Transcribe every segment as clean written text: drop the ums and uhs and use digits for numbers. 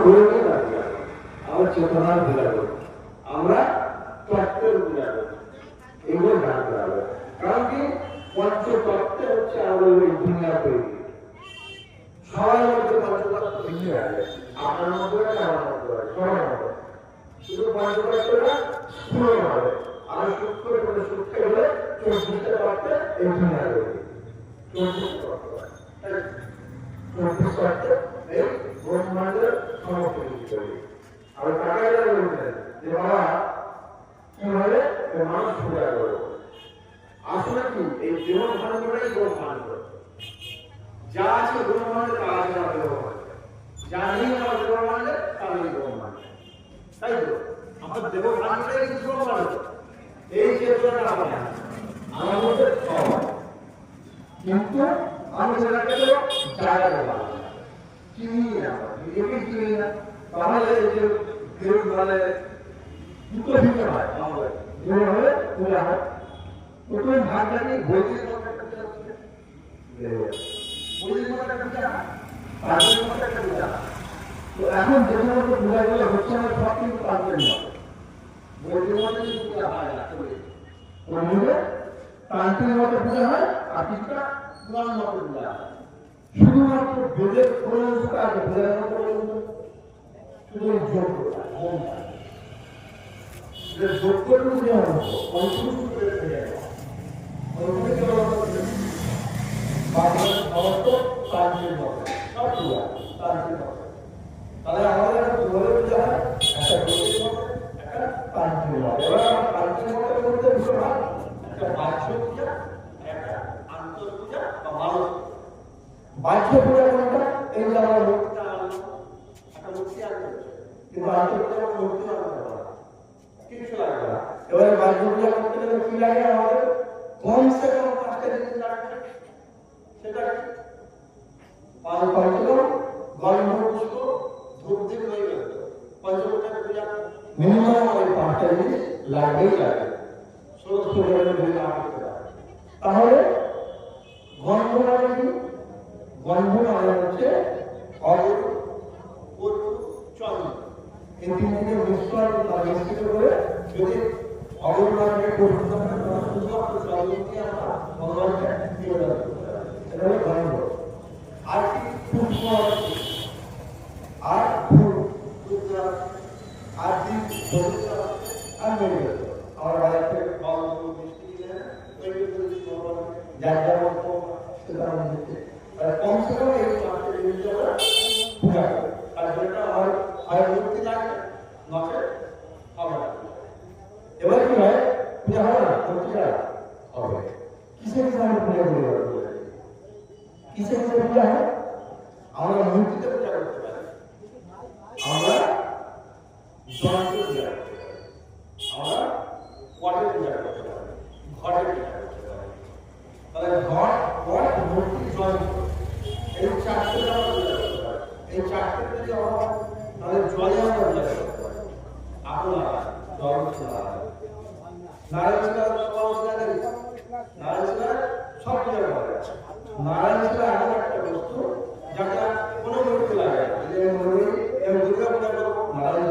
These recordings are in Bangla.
ঘুরে ঘুরে দাঁড়িয়ে আছি, আমরা চেতনার পূজা করি, আমরা তত্ত্বের পূজা করি, এগুলো জানতে হবে। কারণ কি পঞ্চতত্ত্বে হচ্ছে আমাদের এই দুনিয়া তৈরি। সবার মধ্যে পঞ্চতত্ত্ব ভিন্ন আছে, আপনার মধ্যে আছে, আমার মধ্যে আছে, সবার মধ্যে। শুধু পঞ্চতত্ত্বটা স্থূল হবে, আর সূক্ষ্ম করে সূক্ষ্ম হলে 24টা তত্ত্বে এই দুনিয়া তৈরি। 24 তত্ত্ব, 24 তত্ত্বে এই ব্রহ্মাণ্ডের সমস্ত কিছু তৈরি। আর টাকা বলতেন যে বাবা কিভাবে মানুষ পূজা করবো। আসলে কি এই ব্রহ্মাণ্ডটাই ব্রহ্মাণ্ড, যা আছে ব্রহ্মাণ্ডে তা আছে না ব্রহ্মাণ্ড, যা নেই আমার ব্রহ্মাণ্ডে তা নেই ব্রহ্মাণ্ড, তাই তো? আমার ব্রহ্মাণ্ডটাই কিন্তু ব্রহ্মাণ্ড। এই চেতনাটা আমার মধ্যে কিন্তু আমি সেটাকে তো জায়গা দেবো চিনি না, নিজেকে চিনি না। তাহলে এই যে কেউ বলে দুটো ভিন্ন হয়, যেভাবে পূজা হয় প্রথমে ভাগটাকে বৈদিক মতো একটা পূজা হচ্ছে, বৈদিক মতো একটা পূজা, প্রাচীন মতো একটা পূজা। তো এখন যে সমস্ত পূজাগুলো হচ্ছে না সব কিন্তু প্রাচীন মতো, বৈদিক মতো কিন্তু পূজা হয় না। ওর মধ্যে প্রাচীন মতো পূজা হয় আর কিছুটা পুরাণ মতো পূজা হয়। শুধুমাত্র বেদের কোনো আছে পূজার মতো শুধু যোগ্যতা, যোগ্যটুকু যেমন অন্তর্ভুক্ত করে ফেলে তাহলে আমাদের একটা দুয়ারে পূজা হয়, একটা তান্ত্রিক মত। এবার তান্ত্রিক মতের মধ্যে দুটো ভাগ, একটা বাহ্য পূজা, একটা আন্তর পূজা বা মানব। বাহ্য পূজা কোনটা? এই যে আমরা মূর্তি আনলো, একটা মূর্তি আনলো, কিন্তু আন্তর পূজা মূর্তি আনতে পারে কিছু লাগবে না। এবারে বাহ্য পূজা করতে গেলে কি লাগে আমাদের? কমসে কম 5টা জিনিস লাগবে। সেটা কি? পঞ্চম গন্ধ পুষ্প ধূপ দিয়ে হয়ে গেল। পঞ্চমটা পূজা মিনিমাম ওই 5টা জিনিস লাগবেই লাগে, সমস্ত জায়গায় যদি না করতে পারে। তাহলে গন্ধ মানে কি? গন্ধ মানে হচ্ছে অগর, কর্পূর, চন্দন, এই তিনটিকে মিশ্রণ মিশ্রিত করে যদি অগর মানে কর্পূর চন্দন দিয়ে আমরা ভগবানকে নিবেদন করতে পারি, এটা হলো গন্ধ। আর কি? পুষ্প আর ফুল, আর দ্বীপ, আর নৈবেদ্য। আমার বাড়ির থেকে ফল মিষ্টি যার যেমন কমসে কম এই 5টা জিনিস আমরা পূজা করি। আর যেটা আমার হয় মূর্তি লাগবে, নচে হবে না। এবার কি হয়? পূজা হবে না, মূর্তিটা হবে। কিসে কিসে আমরা পূজা করি? কিসে কিসে পূজা হয়? আমরা মূর্তিতে পূজা করতে পারি, আমরা যন্ত্রে পূজা করতে পারি, আমরা পটে পূজা করতে পারি, ঘটে পূজা করতে পারি। তাহলে ঘট, পট, মূর্তি, যন্ত্র, এই 4টে আমরা পূজা করতে পারি। এই 4টে যদি আমরা তাহলে জলে আমরা পূজা করতে পারি। আপনারা জল নারায়ণ সব পূজা করে। নারায়ণ এমন একটা বস্তু যাকে কোনো মূর্তি লাগে না। যদি আমি মনে করি দুর্গা পূজা করবো, নারায়ণ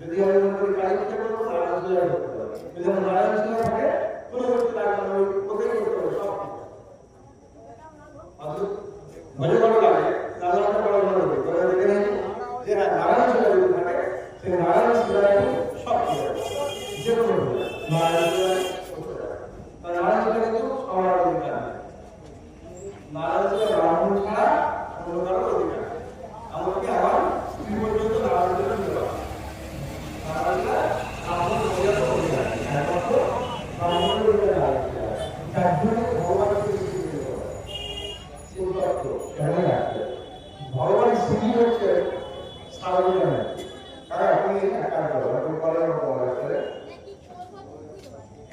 যদি আমি মনে করি কালী পূজা করবো, নারায়ণ পূজা করতে পারি। যদি আমার নারায়ণ থাকে কোনো মূর্তি লাগবে না, ওকেই করতে হবে সব। ভজে ভালো লাগে তাহলে একটা বড় মনে করি দেখে নেই যে হ্যাঁ নারায়ণ পূজা যদি থাকে সেই নারায়ণ পূজায় সব পূজা যে কোনো পূজা নারায়ণ পূজায় করতে পারে। নারায়ণ পূজা কিন্তু সবার অধিকার নেই। নারায়ণ পূজা ব্রাহ্মণ ছাড়া কোনো কারোর অধিকার নেই। এমনকি আমার স্ত্রী পর্যন্ত নারায়ণ পূজা নিতে পারে। নারায়ণ পূজা ব্রাহ্মণ পূজার অধিকার নেই, একমাত্র ব্রাহ্মণের অধিকার আছে। যার জন্য ভগবানকে ভগবান শ্রী হচ্ছে সার্বজনীন। কারণ আপনি একার আপনি বলেন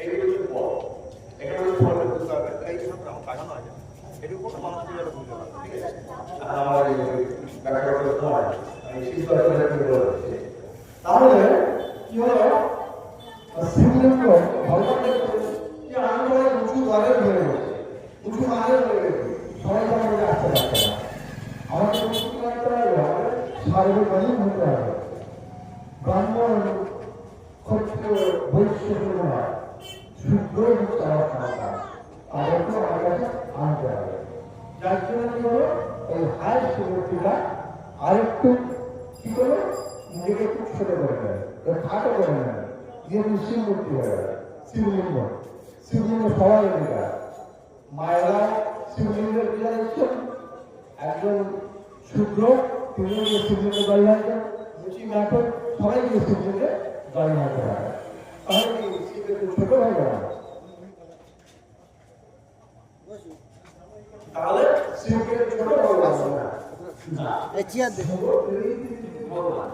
এইগুলো হচ্ছে ফল, এখানে হচ্ছে ফলের বুঝতে হবে। এই জন্য কাঠানো আছে এটুকু কোনো মানুষ পূজাটা বুঝতে পারে, ঠিক আছে? আমার ব্যাখ্যা করতে হয় আমি শিল্প তাহলে কি হলো শ্রীলিঙ্গ ভগবানকে যে আমি উঁচু দলের হয়ে গেছে, উঁচু মালের হয়ে গেছে, সবাই আমাকে আসতে পারছে না। আমাকে উঁচু রাখতে হবে, আমাদের বাইরে গেলে হতে হবে ব্রাহ্মণ ক্ষত্রিয় বৈশ্য নয় শুদ্ধ হচ্ছে আমার সন্তান তাদেরকে আমার কাছে আনতে হবে যার জন্য কি হলো এই হায় শিবমূর্তিটা আরেকটু কি করলো নিজেকে একটু ছোট করে নেয় খাটো করে নেয় যেহেতু শিবমূর্তি হয়ে গেল শিবলিঙ্গ শিবলিঙ্গ সবাই অধিকার মায়েরা শিবলিঙ্গের পূজা দিচ্ছেন একজন শূদ্র তিনি শিবলিঙ্গে জল ঢালছেন রুচি নাটক সবাই গিয়ে শিবলিঙ্গে জল ঢালতে পারে তাহলে কি শিব একটু ছোট হয়ে গেল তাহলে শিবকে ছোট হয়ে গেল না ভগবান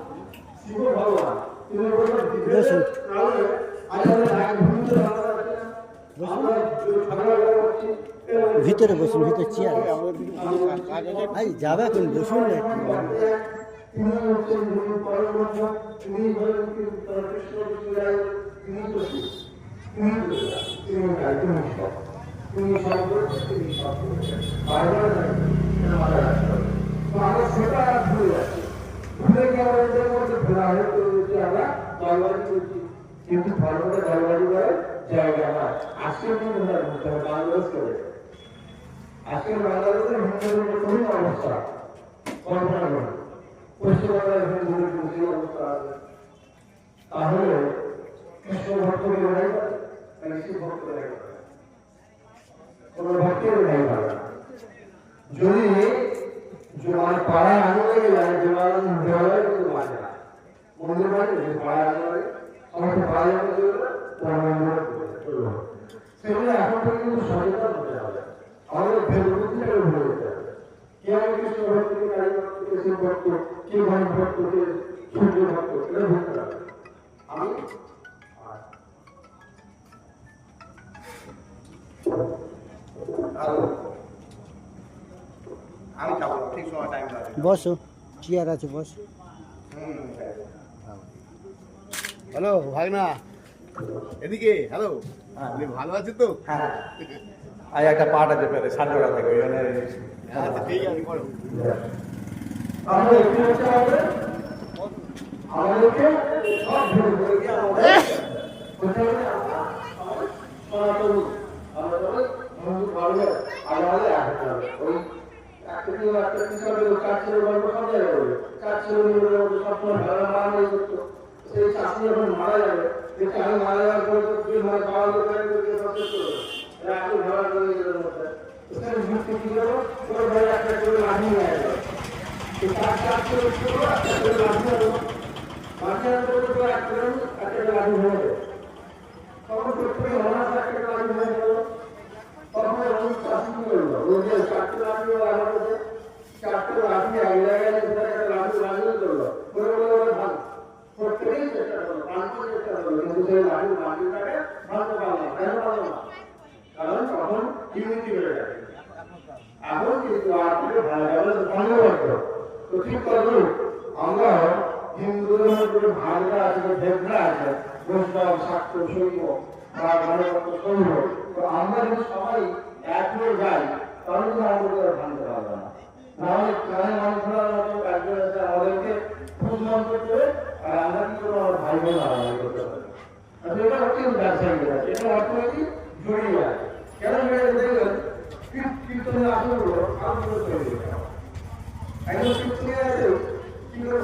শিব ভগবান তিনি বললেন ভিতরে বসুন ভিতরে চেয়ার ভাই যাবে এখন বসুন না কিন্তু ধর্মটা ধর্মাদি করে জায়গা না আজকের দিন বাংলাদেশ করে আজকের বাংলাদেশের হিন্দুদের কঠিন অবস্থা কল্পনা করুন পশ্চিমবাংলার হিন্দুদের কঠিন অবস্থা আছে তাহলে কৃষ্ণ ভক্তকে লড়াই করে শিব ভক্ত লড়াই করে কোন ভক্তের লড়াই করে যদি জোয়ার পাড়ায় আনন্দে গেলে জোয়ার দেওয়ালে কিন্তু বাঁচে না মন্দির বাড়ি পাড়ায় আনন্দে আমাকে পাড়ায় সেগুলো এখন থেকে কিন্তু সচেতন হতে হবে আমাদের ভেদবুদ্ধিটাকে ভুলে যেতে হবে কে আমি কৃষ্ণ ভক্ত কে কালী ভক্ত কে শিব ভক্ত কে গণেশ ভক্ত কে সূর্য ভক্ত এটা ভুলতে হবে আমি আমি খাবো ঠিক সময় টাইম লাগবে বসো চেয়ার আছে বসো হ্যালো ভাগনা এদিকে হ্যালো ভালো আছে তো হ্যাঁ আর একটা পাট আছে পেলে সাতটা থেকে ওই জন্য আচ্ছা ঠিক আছে করো আমরা একটু হতে হবে আমাদেরকে সব ভুল করে গিয়ে আমাদের কোথায় সনাতন আমরা হিন্দু ধর্মের আলাদা রাখতে হবে ওই একটা হিসাবে চার ছেলের গল্প সব জায়গায় বলবে চার ছেলের মধ্যে সবসময় ভালো মারা করতো সেই চাষি যখন মারা যাবে দেখছি আমি মারা যাওয়ার পরে তো তুই মানে পাওয়া লোক সচেষ্ট করবে এখন ধরা করে নিজেদের মধ্যে সেখানে যুক্তি কি করবো তোর ভাই একটা করে লাঠি নিয়ে আসবে চার ছেলে করবো একটা করে লাঠি নেবো মাঠে তো একটা লাঠি ভেঙে দেবে তখন প্রত্যেকে মনাস একটা লাঠি ভেঙে দেবো তখন ওই চাষি কি করলো ওই যে চারটে লাঠি লাগাতে চারটে লাঠি এক জায়গায় একটা লাঠি লাগিয়ে করলো করে বলে ওরা ভাগ প্রত্যেকেই চেষ্টা করলো পাঁচজন চেষ্টা করলো কিন্তু সেই লাঠির মাটিটাকে ভাঙতে পারলো না কেন পারলো না কারণ তখন ইউনিটি বেড়ে যাবে এখন কিন্তু আর্থিক ভালো গেল ধন্যবাদ তো ঠিক করলো আমরা হিন্দুদের মধ্যে ভাগটা আছে ভেদটা আছে বৈষ্ণব শাক্ত শৈব বা গণতন্ত্র শৈব তো আমরা যদি সবাই এক হয়ে যাই তাহলে কিন্তু আমাদের ভাঙতে পারবে না নাহলে কানে মানুষরা একজন আছে আমাদেরকে খুব মন্ত্র করে আর আমরা কি করবো আমার ভাই বোন আলাদা করতে পারি এটা হচ্ছে ব্যবসায়িক আছে এটা অর্থনীতি জড়িয়ে আছে কেন জড়িয়ে দেখবেন কীর্তনের আসনগুলো আনন্দ তৈরি একজন কীর্তনে আছে কি করে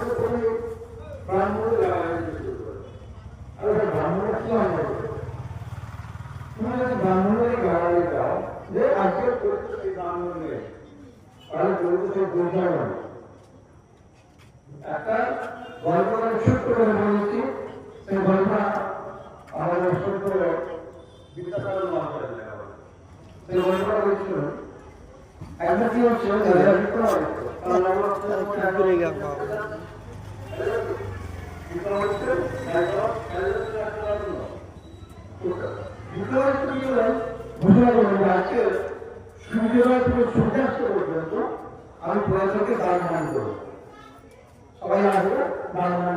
ব্রাহ্মণের লাগানো শুরু করে আর ওটা ব্রাহ্মণের কি হয় তুমি যদি ব্রাহ্মণের গাড়ি যাও যে আজকে করতে সেই ব্রাহ্মণ নেই তাহলে করতে সেই বোঝায় না একটা গল্প আমি ছোট্ট করে বলেছি সেই গল্পটা আমাদের ছোট্ট বিদ্যাসাগর মহাশয় সেই গল্পটা বলছিল একবার কি হচ্ছে আজকে সূর্যোদয় থেকে সূর্যাস্ত পর্যন্ত আমি প্রয়াসকে দান ধান করবো সবাই আসবে দান ধান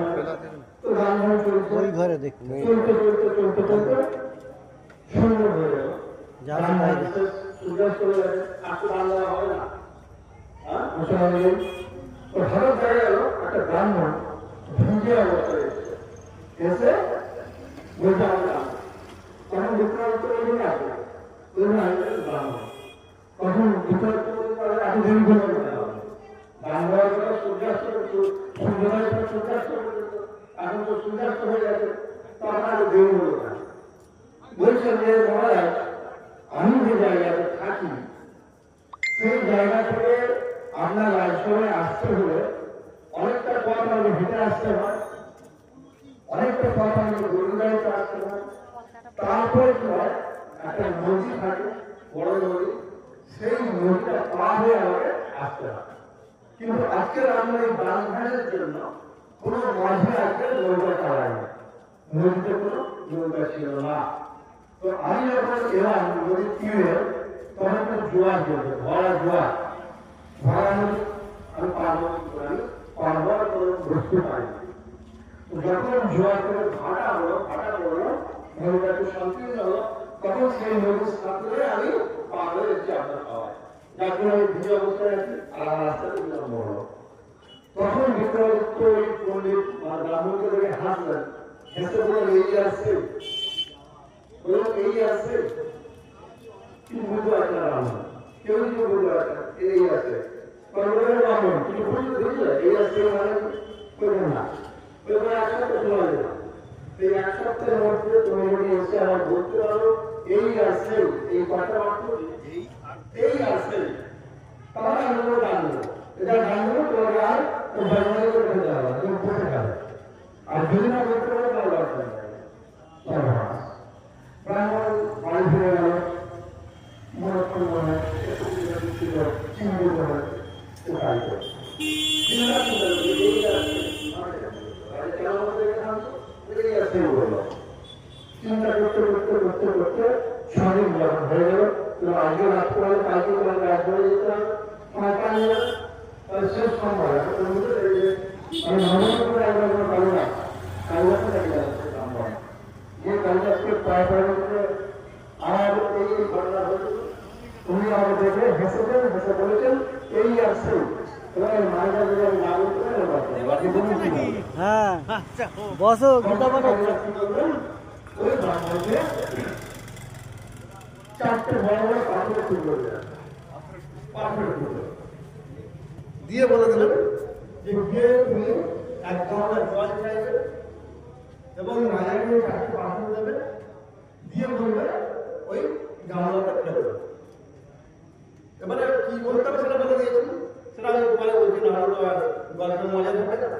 তো দান ধান চলছে ওই ঘরে দেখুন চলতে চলতে চলতে চলতে শূন্য হয়ে গেল সূর্যাস্ত হয়ে গেছে আর তো দান দেওয়া হবে না হ্যাঁ মুসলমান তো হঠাৎ দেখা গেল একটা একটা ব্রাহ্মণ ভিজে অবস্থায় এসে বলতে হবে তখন বিক্রান্ত এগিয়ে আসে ব্রাহ্মণ তখন বিক্রান্ত এত দেরি করে ব্রাহ্মণ সূর্যাস্ত সূর্যোদয় সূর্যাস্ত এখন তো সূর্যাস্ত হয়ে গেছে তখন আরো দেরি হলো না বলছেন যে মহারাজ আমি যে জায়গাতে থাকি সেই জায়গা থেকে আপনার রাজসভায় আসতে হলে অনেকটা পথ আমাকে হেঁটে আসতে হয়, অনেকটা পথ আমাকে গরু গাড়িতে আসতে হয়। তারপরে কি হয়, একটা নদী থাকে, বড় নদী, সেই নদীটা পার হয়ে আমাকে আসতে হয়। কিন্তু আজকের আমরা এই ব্রাহ্মণের জন্য কোনো মাঝে আজকে নৌকা চালাই না, নদীতে কোনো নৌকা ছিল না। তো আমি যখন এলাম নদীর তীরে তখন একটা জোয়ার চলছে, ভরা জোয়ার, ভরা নদী আমি পারবার কোনো বুঝতে পারি। যখন জোয়ার করে ভাটা পড়লো নদীটা একটু সংকীর্ণ হলো, তখন সেই নদীর সাঁতরে আমি পার হয়ে যাচ্ছি আপনার খাওয়ায়, যার জন্য আমি ভিজে অবস্থায় আছি আর আমার রাস্তাতে বিলম্ব হলো। তখন বিক্রমাদিত্য ওই পণ্ডিত ব্রাহ্মণকে দেখে হাসলেন, হেসে বললেন এই আসছে, বললেন এই আসছে, কিছু বুঝতে পারছে না ব্রাহ্মণ, কেউ কিছু বুঝতে পারছে না, এই আছে ব্রাহ্মণ কিছু বুঝতে বুঝলে এই আসছে মানে করবেন না, ওই এক সপ্তাহ সময় দেবে, এই এক সপ্তাহের মধ্যে তুমি যদি এসে আমার বলতে পারো এই আসছে, এই কথা মাত্র এই আসছে, তাহলে আমি জানবো এটা জানবো তোমাকে আর ব্রাহ্মণের করে খেতে হবে, তুমি বসে খাবে। আর যদি না করতে পারো তাহলে ব্রাহ্মণ বাড়ি ফিরে গেল, মনে মনে চিন্তিত হয় কোথায় চিন্তা করতে করতে করতে করতে স্বাধীন যখন হয়ে গেল, আজকে রাত করে কালকে রাত করে যেতে হবে, শেষ সম্ভব আমি মনে করে একবার কালো না কালিদাসে দেখে যাচ্ছে ব্রাহ্মণ, যে কালিদাসকে প্রায় আমার এই ঘটনা হয়েছিল, উনি আমাকে দেখে হেসেছেন, হেসে বলেছেন এই আসছে। হ্যাঁ বসো গীতা পাঠ চারটে বড় বড় পাথর টুকরো দিয়ে বলে দিলেন যে গিয়ে তুমি এক ধরনের জল চাইবে এবং রাজাকে চারটে পাথর দেবে, দিয়ে বলবে ওই গামলাটা ফেলবে। এবারে কি বলতে হবে সেটা বলে দিয়েছিল, সেটা আমি পরে বলছি না, হয়তো গল্পের মজা থাকে না।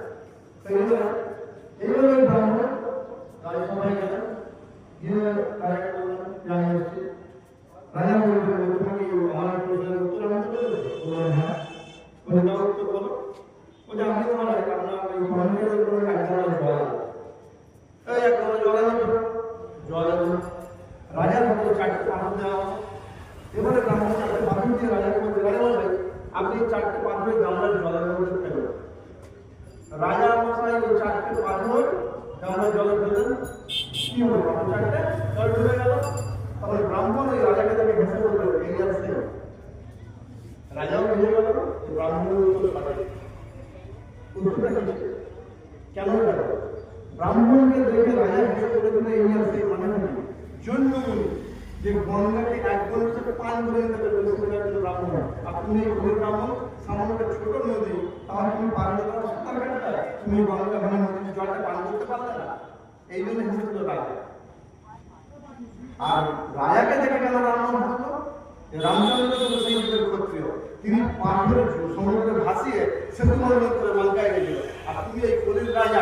এইভাবে ব্রাহ্মণ রাজসভায় গেলেন, গিয়ে রাজাকে বললেন রাজা এসেছে, রাজা বললেন তুমি আমার প্রশ্নের উত্তর আমাকে বলবে? বললেন হ্যাঁ। বলে দাও উত্তর বলো। বলছে আপনি তো বলা আপনার ওই মানুষের উপরে এক ধরনের জল আছে, এই এক ধরনের জল আছে, জল আছে, রাজার মধ্যে চারটে পাথর দেওয়া আছে। এবারে ব্রাহ্মণ চারটে পাথর দিয়ে রাজাকে বলতে রাজা বলবে আপনি চারটে পাথরের গামলার জলের মধ্যে ফেলবেন। রাজা মশাই ওই চারটে পাথর গামলার জলে ফেললেন, কি হলো পাথর চারটে জল ঢুকে গেল। তখন ব্রাহ্মণ ওই রাজাকে দেখে হেসে বলবে এই আসছে, রাজাও ভেঙে গেল, ব্রাহ্মণের উত্তর পাঠাবে উত্তরটা কি কেন গেল? ব্রাহ্মণকে দেখে রাজা হেসে বলেছিল এই আসছে মানে জন্য যে গঙ্গাকে এক গণ্ডিতে পান করে নিতে পারবে ব্রাহ্মণ, আর তুমি ব্রাহ্মণ সামান্য একটা ছোট নদী, তাহলে তুমি পান করতে সাঁতার কাটতে, তুমি গঙ্গা মানে নদীর জলটা পান করতে পারলে না, এই জন্য হেসেছিল রাজা। আর রাজাকে দেখে কেন ব্রাহ্মণ হাসলো? রামচন্দ্র সেই যুগের ক্ষত্রিয়, তিনি পাথরের সমুদ্রে ভাসিয়ে সেতু মন্দির করে লঙ্কায় গেছিল, আর তুমি এই কলির রাজা